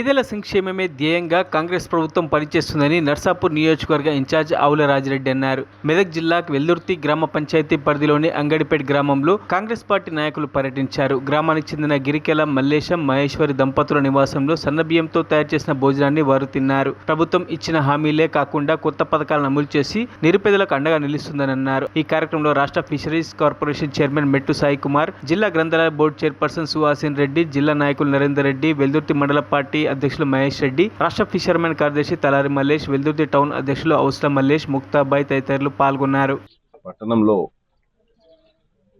పేదల సంక్షేమమే ధ్యేయంగా కాంగ్రెస్ ప్రభుత్వం పనిచేస్తుందని నర్సాపూర్ నియోజకవర్గ ఇన్ఛార్జ్ ఆవుల రాజిరెడ్డి అన్నారు. మెదక్ జిల్లా వెల్దుర్తి గ్రామ పంచాయతీ పరిధిలోని అంగడిపేట గ్రామంలో కాంగ్రెస్ పార్టీ నాయకులు పర్యటించారు. గ్రామానికి చెందిన గిరికెల మల్లేశం, మహేశ్వరి దంపతుల నివాసంలో సన్నబియ్యంతో తయారు చేసిన భోజనాన్ని వారు తిన్నారు. ప్రభుత్వం ఇచ్చిన హామీలే కాకుండా కొత్త పథకాలను అమలు చేసి నిరుపేదలకు అండగా నిలుస్తుందని అన్నారు. ఈ కార్యక్రమంలో రాష్ట్ర ఫిషరీస్ కార్పొరేషన్ చైర్మన్ మెట్టు సాయి కుమార్, జిల్లా గ్రంథాలయ బోర్డు చైర్పర్సన్ సుహాసిన్ రెడ్డి, జిల్లా నాయకులు నరేందర్ రెడ్డి, వెల్దుర్తి మండల పార్టీ అధ్యక్షులు మహేష్ రెడ్డి, రాష్ట్ర ఫిషర్మెన్ కార్యదర్శి తలారి మల్లేష్, వెల్దుర్తి టౌన్ అధ్యక్షులు ఔస్ల మల్లేష్, ముక్తాబాయ్ తదితరులు పాల్గొన్నారు. పట్టణంలో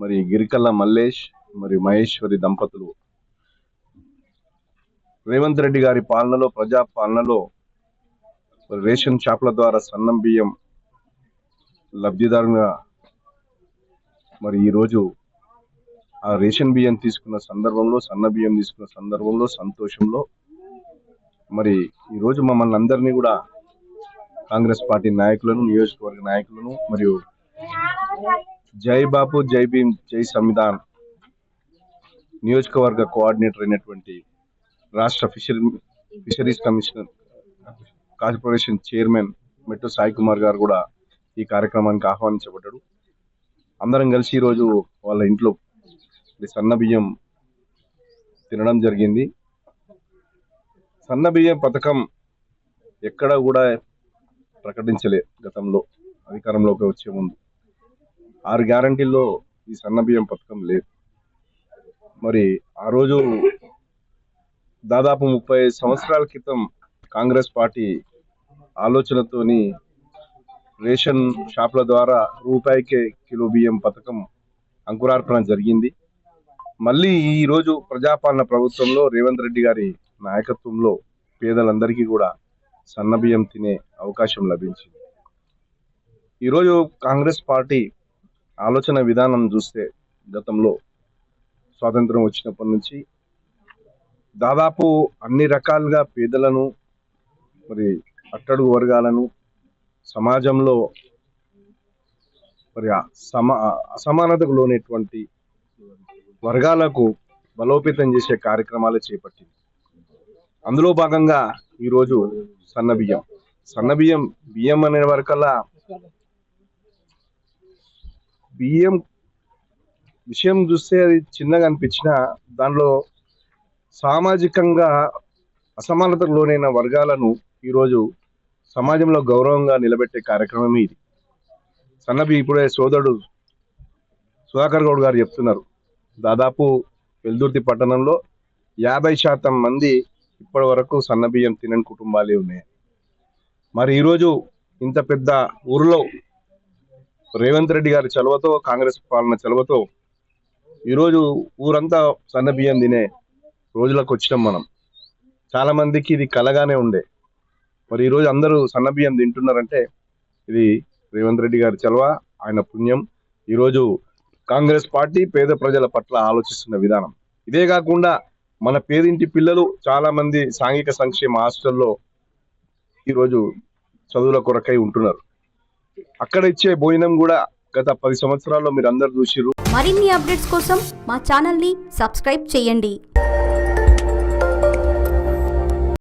మరి గిరికల్ల మల్లేష్ మరియు మహేశ్వరి దంపతులు రేవంత్ రెడ్డి గారి పాలనలో, ప్రజా పాలనలో రేషన్ షాపుల ద్వారా సన్నం బియ్యం లబ్ధిదారుగా మరి ఈరోజు ఆ రేషన్ బియ్యం తీసుకున్న సందర్భంలో, సన్న బియ్యం తీసుకున్న సందర్భంలో, సంతోషంలో మరి ఈరోజు మమ్మల్ని అందరినీ కూడా కాంగ్రెస్ పార్టీ నాయకులను, నియోజకవర్గ నాయకులను మరియు జై బాపు, జై భీమ్, జై సంవిధాన్ నియోజకవర్గ కోఆర్డినేటర్ అయినటువంటి రాష్ట్ర ఫిషరీస్ కమిషనర్ కార్పొరేషన్ చైర్మన్ మెట్టు సాయి కుమార్ గారు కూడా ఈ కార్యక్రమానికి ఆహ్వానించబడ్డాడు. అందరం కలిసి ఈరోజు వాళ్ళ ఇంట్లో సన్న బియ్యం తినడం జరిగింది. సన్న బియ్యం పథకం ఎక్కడ కూడా ప్రకటించలే. గతంలో అధికారంలోకి వచ్చే ముందు 6 గ్యారంటీల్లో ఈ సన్న బియ్యం పథకం లేదు. మరి ఆ రోజు దాదాపు 35 సంవత్సరాల క్రితం కాంగ్రెస్ పార్టీ ఆలోచనతోని రేషన్ షాపుల ద్వారా రూపాయికే కిలో బియ్యం పథకం అంకురార్పణ జరిగింది. మళ్ళీ ఈరోజు ప్రజాపాలన ప్రభుత్వంలో రేవంత్ రెడ్డి గారి నాయకత్వంలో పేదలందరికీ కూడా సన్న బియ్యం తినే అవకాశం లభించింది. ఈరోజు కాంగ్రెస్ పార్టీ ఆలోచన విధానం చూస్తే గతంలో స్వాతంత్రం వచ్చినప్పటి నుంచి దాదాపు అన్ని రకాలుగా పేదలను, మరి అట్టడుగు వర్గాలను, సమాజంలో మరి అసమానతకు లోనేటువంటి వర్గాలకు బలోపేతం చేసే కార్యక్రమాలు చేపట్టింది. అందులో భాగంగా ఈరోజు సన్న బియ్యం అనే వరకల్లా బియ్యం విషయం చూస్తే అది చిన్నగా అనిపించిన దానిలో సామాజికంగా అసమానతకు లోనైన వర్గాలను ఈరోజు సమాజంలో గౌరవంగా నిలబెట్టే కార్యక్రమం ఇది. సన్నబియ్యం ఇప్పుడే సోదరుడు సుధాకర్ గౌడ్ గారు చెప్తున్నారు, దాదాపు వెల్దుర్తి పట్టణంలో 50% మంది ఇప్పటి వరకు సన్న బియ్యం తినని కుటుంబాలే ఉన్నాయి. మరి ఈరోజు ఇంత పెద్ద ఊరిలో రేవంత్ రెడ్డి గారి చొరవతో, కాంగ్రెస్ పాలన చొరవతో ఈరోజు ఊరంతా సన్న బియ్యం తినే రోజులకు వచ్చినాం మనం. చాలా మందికి ఇది కలగానే ఉండే. మరి ఈరోజు అందరూ సన్న బియ్యం తింటున్నారంటే ఇది రేవంత్ రెడ్డి గారి చొరవ, ఆయన పుణ్యం. ఈరోజు కాంగ్రెస్ పార్టీ పేద ప్రజల పట్ల ఆలోచిస్తున్న విధానం ఇదే కాకుండా మన పేదింటి పిల్లలు చాలా మంది సాంఘిక సంక్షేమ హాస్టల్లో ఈరోజు చదువుల కొరకై ఉంటున్నారు. అక్కడ ఇచ్చే భోజనం కూడా గత 10 సంవత్సరాల్లో మీరు అందరు చూసిర్రు. మరిన్ని అప్డేట్స్ కోసం మా ఛానల్ ని సబ్స్క్రైబ్ చేయండి.